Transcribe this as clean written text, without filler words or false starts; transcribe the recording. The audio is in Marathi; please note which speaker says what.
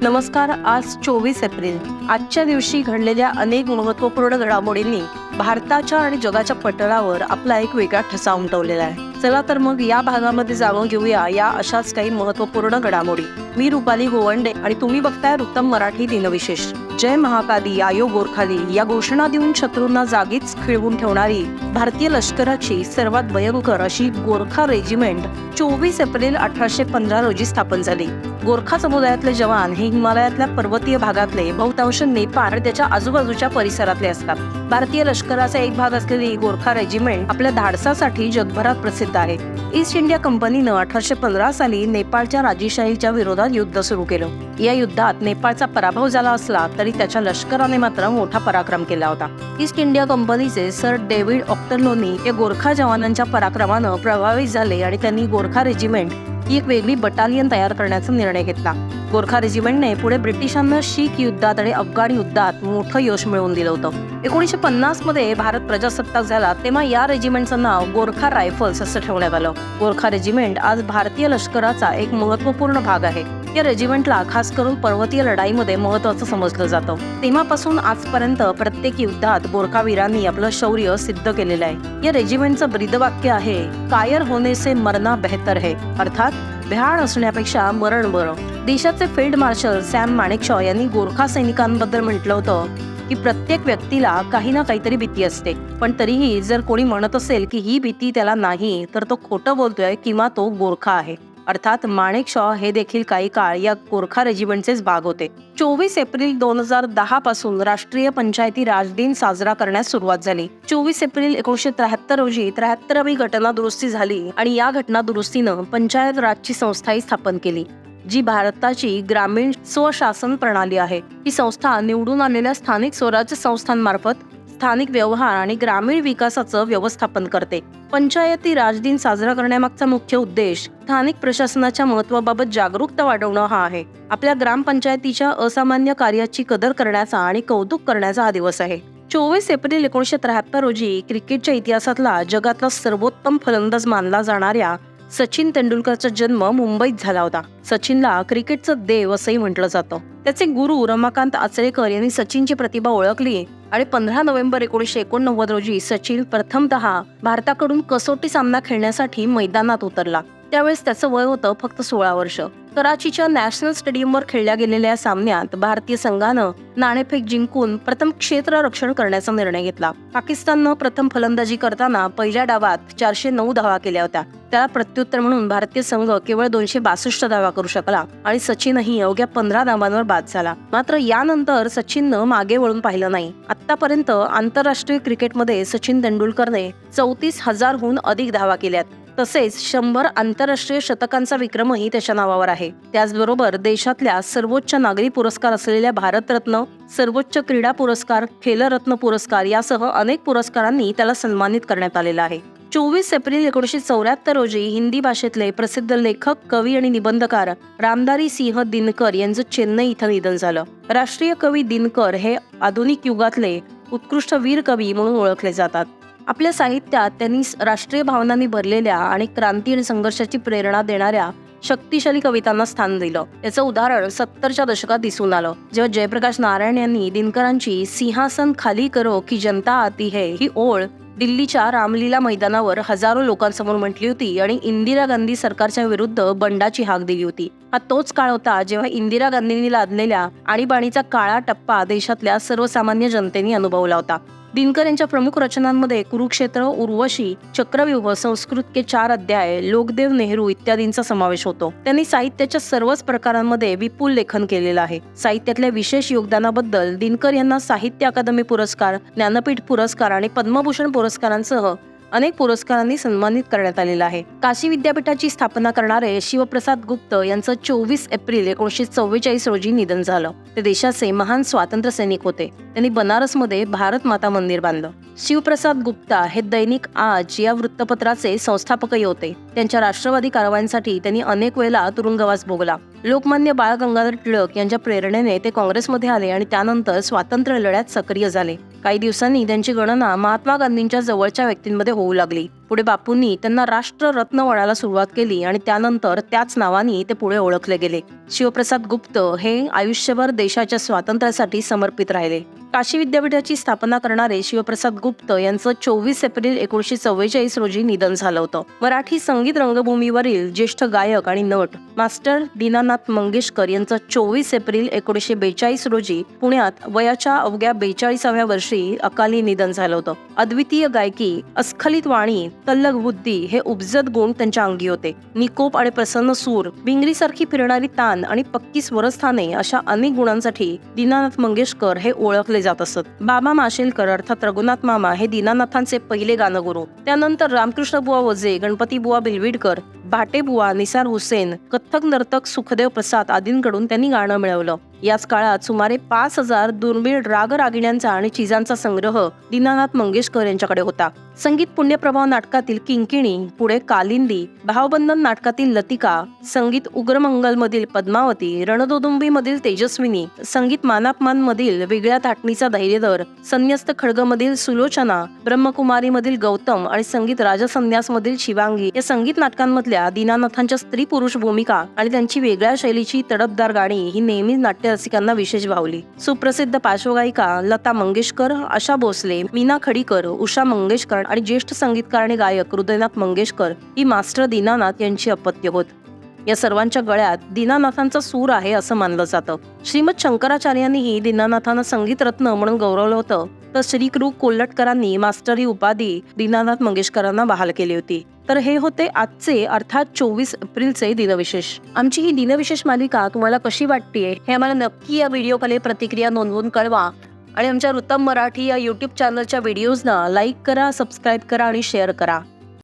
Speaker 1: नमस्कार. आज 24 एप्रिल. आजच्या दिवशी घडलेल्या अनेक महत्त्वपूर्ण घडामोडींनी भारताच्या आणि जगाच्या पटलावर आपला एक वेगळा ठसा उमटवलेला आहे. चला तर मग या भागामध्ये जाणून घेऊया या अशाच काही महत्त्वपूर्ण घडामोडी. मी रुपाली गोवंडे आणि तुम्ही बघताय उत्तम मराठी दिनविशेष. जय महाकाली आयो गोरखाली या घोषणा देऊन शत्रूंना जागीच खिळवून ठेवणारी भारतीय लष्कराची सर्वात भयंकर अशी गोरखा रेजिमेंट 24 एप्रिल 1815 रोजी स्थापन झाली. गोरखा समुदायातले जवान हे हिमालयातल्या पर्वतीय भागातले, बहुतांश नेपाळ आणि त्याच्या आजूबाजूच्या परिसरातले असतात. भारतीय लष्कराचा एक भाग असलेली गोरखा रेजिमेंट आपल्या धाडसासाठी जगभरात प्रसिद्ध आहे. ईस्ट इंडिया कंपनीनं 1815 साली नेपाळच्या राजेशाहीच्या विरोधात युद्ध सुरू केलं. या युद्धात नेपाळचा पराभव झाला असला तरी त्याच्या लष्कराने मात्र मोठा पराक्रम केला होता. ईस्ट इंडिया कंपनीचे सर डेव्हिड ऑक्टरलोनी या गोरखा जवानांच्या पराक्रमानं प्रभावित झाले आणि त्यांनी गोरखा रेजिमेंट ही एक वेगळी बटालियन तयार करण्याचा निर्णय घेतला. गोरखा रेजिमेंटने पुढे ब्रिटिशांना शीख युद्धात आणि अफगाण युद्धात मोठं यश मिळवून दिलं होतं. 1950 मध्ये भारत प्रजासत्ताक झाला तेव्हा या रेजिमेंटचं नाव गोरखा रायफल्स असं ठेवण्यात आलं. गोरखा रेजिमेंट आज भारतीय लष्कराचा एक महत्त्वपूर्ण भाग आहे. या रेजिमेंटला खास करून पर्वतीय लढाईमध्ये महत्त्वाचं समजलं जातं. तेव्हापासून आजपर्यंत प्रत्येक युद्धात गोरखा वीरांनी आपलं शौर्य सिद्ध केलेलं आहे. या रेजिमेंटचं ब्रीदवाक्य आहे, कायर होने से मरना बेहतर है, अर्थात भ्याड असण्यापेक्षा मरण बरं. देशाचे फील्ड मार्शल सॅम माणेकशॉ यांनी गोरखा सैनिकांबद्दल म्हटलं होतं की प्रत्येक व्यक्तीला काही ना काहीतरी भीती असते, पण तरीही जर कोणी म्हणत असेल की ही भीती त्याला नाही तर तो खोटं बोलतोय किंवा तो गोरखा आहे. अर्थात माणेकशॉ हे देखील काही काळ या गोरखा रेजिमेंटचेच भाग होते. 24 एप्रिल 2010 पासून राष्ट्रीय पंचायती राज दिन साजरा करण्यास सुरुवात झाली. 24 एप्रिल 1973 रोजी 73वी घटना दुरुस्ती झाली आणि या घटना दुरुस्तीनं पंचायत राजची संस्थाही स्थापन केली, जी भारताची ग्रामीण स्वशासन प्रणाली आहे. ही संस्था निवडून आलेल्या स्थानिक स्वराज्य संस्थांमार्फत स्थानिक व्यवहार आणि ग्रामीण विकासाचं व्यवस्थापन करते. पंचायती राज दिन साजरा करण्यामागचा मुख्य उद्देश स्थानिक प्रशासनाच्या महत्त्वाबाबत जागरूकता वाढवणं हा आहे. आपल्या ग्रामपंचायतीच्या असामान्य कार्याची कदर करण्याचा आणि कौतुक करण्याचा हा दिवस आहे. 24 एप्रिल 1973 रोजी क्रिकेटच्या इतिहासातला जगातला सर्वोत्तम फलंदाज मानला जाणाऱ्या सचिन तेंडुलकरचा जन्म मुंबईत झाला होता. सचिनला क्रिकेटचं देव असंही म्हटलं जातं. त्याचे गुरु रमाकांत आचरेकर यांनी सचिनची प्रतिभा ओळखली आणि 15 नोव्हेंबर 1989 रोजी सचिन प्रथमतः भारताकडून कसोटी सामना खेळण्यासाठी मैदानात उतरला. त्यावेळेस त्याचं वय होतं फक्त 16 वर्ष. कराचीच्या नॅशनल स्टेडियमवर खेळल्या गेलेल्या सामन्यात भारतीय संघानं नाणेफेक जिंकून प्रथम क्षेत्ररक्षण करण्याचा निर्णय घेतला. पाकिस्ताननं प्रथम फलंदाजी करताना पहिल्या डावात 409 धावा केल्या होत्या. त्याला प्रत्युत्तर म्हणून भारतीय संघ केवळ 262 धावा करू शकला आणि सचिनही अवघ्या 15 धावांवर बाद झाला. मात्र यानंतर सचिननं मागे वळून पाहिलं नाही. आतापर्यंत आंतरराष्ट्रीय क्रिकेटमध्ये सचिन तेंडुलकरने 34,000हून अधिक धावा केल्यात. तसेच 100 आंतरराष्ट्रीय शतकांचा विक्रमही त्याच्या नावावर आहे. त्याचबरोबर देशातल्या सर्वोच्च नागरी पुरस्कार असलेल्या भारतरत्न, सर्वोच्च क्रीडा पुरस्कार, खेलरत्न पुरस्कार यासह अनेक पुरस्कारांनी त्याला सन्मानित करण्यात आलेला आहे. 24 एप्रिल 1974 रोजी हिंदी भाषेतले प्रसिद्ध लेखक, कवी आणि निबंधकार रामधारी सिंह दिनकर यांचं चेन्नई इथं निधन झालं. राष्ट्रीय कवी दिनकर हे आधुनिक युगातले उत्कृष्ट वीर कवी म्हणून ओळखले जातात. आपल्या साहित्यात त्यांनी राष्ट्रीय भावनांनी भरलेल्या आणि क्रांती आणि संघर्षाची प्रेरणा देणाऱ्या शक्तिशाली कवितांना स्थान दिलं. याचं उदाहरण 70च्या दशकात दिसून आलं, जेव्हा जयप्रकाश नारायण यांनी दिनकरांची सिंहासन खाली करो की जनता आती है ही ओळ दिल्लीच्या रामलीला मैदानावर हजारो लोकांसमोर म्हटली होती आणि इंदिरा गांधी सरकारच्या विरुद्ध बंडाची हाक दिली होती. हा तोच काळ होता जेव्हा इंदिरा गांधींनी लादलेल्या आणीबाणीचा काळा टप्पा देशातल्या सर्वसामान्य जनतेने अनुभवला होता. दिनकर यांच्या प्रमुख रचनांमध्ये कुरुक्षेत्र, उर्वशी, चक्रव्यूह, संस्कृत के 4 अध्याय, लोकदेव, नेहरू इत्यादींचा समावेश होतो. त्यांनी साहित्याच्या सर्वच प्रकारांमध्ये विपुल लेखन केलेलं आहे. साहित्यातल्या विशेष योगदानाबद्दल दिनकर यांना साहित्य अकादमी पुरस्कार, ज्ञानपीठ पुरस्कार आणि पद्मभूषण पुरस्कारांसह अनेक पुरस्कारांनी सन्मानित करण्यात आलेलं आहे. काशी विद्यापीठाची स्थापना करणारे शिवप्रसाद गुप्त यांचं 24 एप्रिल 1944 रोजी निधन झालं. ते देशाचे महान स्वातंत्र्य सैनिक होते. त्यांनी बनारसमध्ये भारत माता मंदिर बांधलं. शिवप्रसाद गुप्ता हे दैनिक आज या वृत्तपत्राचे संस्थापकही होते. त्यांच्या राष्ट्रवादी कारवायांसाठी त्यांनी अनेक वेळेला तुरुंगवास भोगला. लोकमान्य बाळ गंगाधर टिळक यांच्या प्रेरणेने ते काँग्रेसमध्ये आले आणि त्यानंतर स्वातंत्र्य लढ्यात सक्रिय झाले. काही दिवसांनी त्यांची गणना महात्मा गांधींच्या जवळच्या व्यक्तींमध्ये होऊ लागली. पुढे बापूंनी त्यांना राष्ट्ररत्न वळायला सुरुवात केली आणि त्यानंतर त्याच नावाने ते पुढे ओळखले गेले. शिवप्रसाद गुप्त हे आयुष्यभर देशाच्या स्वातंत्र्यासाठी समर्पित राहिले. काशी विद्यापीठाची स्थापना करणारे शिवप्रसाद गुप्त यांचं 24 एप्रिल 1944 रोजी निधन झालं होतं. मराठी संगीत रंगभूमीवरील ज्येष्ठ गायक आणि नट मास्टर दीनानाथ मंगेशकर यांचं 24 एप्रिल 1942 रोजी पुण्यात वयाच्या अवघ्या 42व्या वर्षी अकाली निधन झालं होतं. अद्वितीय गायकी, अस्खलित वाणी, तल्लख बुद्धी हे उपजत गुण त्यांच्या अंगी होते. निकोप आणि प्रसन्न सूर, भिंगरीसारखी फिरणारी तान आणि पक्की स्वरस्थाने अशा अनेक गुणांसाठी दीनानाथ मंगेशकर हे ओळखले जात असत. बाबा माशेलकर अर्थात रघुनाथ मामा हे दीनानाथांचे पहिले गानगुरू. त्यानंतर रामकृष्ण बुवा वजे, गणपती बुवा बिलविडकर, भाटे बुवा, निसार हुसेन, कथ्थक नर्तक सुखदेव प्रसाद आदींकडून त्यांनी गाणं मिळवलं. याच काळात सुमारे 5000 दुर्मिळ रागरागिण्यांचा आणि चिजांचा संग्रह दीनानाथ मंगेशकर यांच्याकडे होता. संगीत पुण्यप्रभाव नाटकातील किंकिणी, पुढे कालिंदी, भावबंधन नाटकातील लतिका, संगीत उग्रमंगल मधील पद्मावती, रणदोदुंबी मधील तेजस्विनी, संगीत मानापमान मधील वेगळ्या धाटणीचा धैर्यधर, संन्यस्त खड्ग मधील सुलोचना, ब्रह्मकुमारी मधील गौतम आणि संगीत राजसन्यास मधील शिवांगी या संगीत नाटकांमधल्या दीनानाथांच्या स्त्री पुरुष भूमिका आणि त्यांची वेगळ्या शैलीची तडफदार गाणी ही नेहमीच नाट्यरसिकांना विशेष भावली. सुप्रसिद्ध पार्श्वगायिका लता मंगेशकर, आशा भोसले, मीना खडीकर, उषा मंगेशकर आणि ज्येष्ठ संगीतकार आणि गायक हृदयनाथ मंगेशकर ही मास्टर दीनानाथ यांची अपत्य होत. या सर्वांच्या गळ्यात दीनानाथांचा सूर आहे असं मानलं जातं. श्रीमद शंकराचार्यांनीही दीनानाथांना संगीत रत्न म्हणून गौरवलं होतं, तर श्री कृ कोल्हटकरांनी मास्टर ही उपाधी दीनानाथ मंगेशकरांना बहाल केली होती. तर हे होते आजचे अर्थात 24 एप्रिलचे दिनविशेष. आमची ही दिनविशेष मालिका तुम्हाला कशी वाटतेय हे आम्हाला नक्की या व्हिडिओखाली प्रतिक्रिया नोंदवून कळवा आणि आमच्या ऋतम मराठी या YouTube चॅनलच्या व्हिडिओजना लाईक करा, सबस्क्राईब करा आणि शेअर करा.